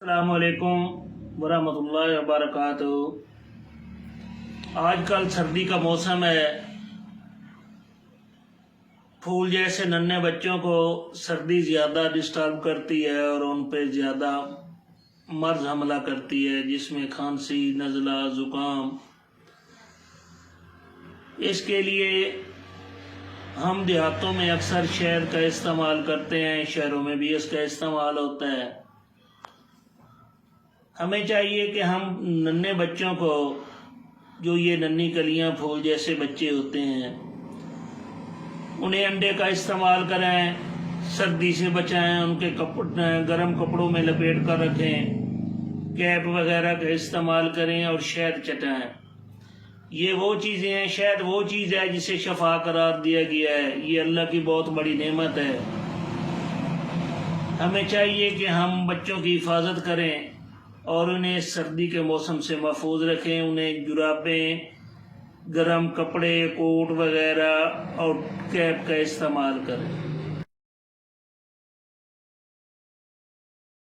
السلام علیکم ورحمۃ اللہ وبرکاتہ۔ آج کل سردی کا موسم ہے، پھول جیسے ننھے بچوں کو سردی زیادہ ڈسٹرب کرتی ہے اور ان پہ زیادہ مرض حملہ کرتی ہے، جس میں کھانسی، نزلہ، زکام۔ اس کے لیے ہم دیہاتوں میں اکثر شہد کا استعمال کرتے ہیں، شہروں میں بھی اس کا استعمال ہوتا ہے۔ ہمیں چاہیے کہ ہم ننھے بچوں کو، جو یہ ننھی کلیاں پھول جیسے بچے ہوتے ہیں، انہیں انڈے کا استعمال کریں، سردی سے بچائیں، ان کے گرم کپڑوں میں لپیٹ کر رکھیں، کیپ وغیرہ کا استعمال کریں اور شہد چٹائیں۔ یہ وہ چیزیں ہیں، شہد وہ چیز ہے جسے شفا قرار دیا گیا ہے، یہ اللہ کی بہت بڑی نعمت ہے۔ ہمیں چاہیے کہ ہم بچوں کی حفاظت کریں اور انہیں سردی کے موسم سے محفوظ رکھیں، انہیں جرابیں، گرم کپڑے، کوٹ وغیرہ اور کیپ کا استعمال کریں۔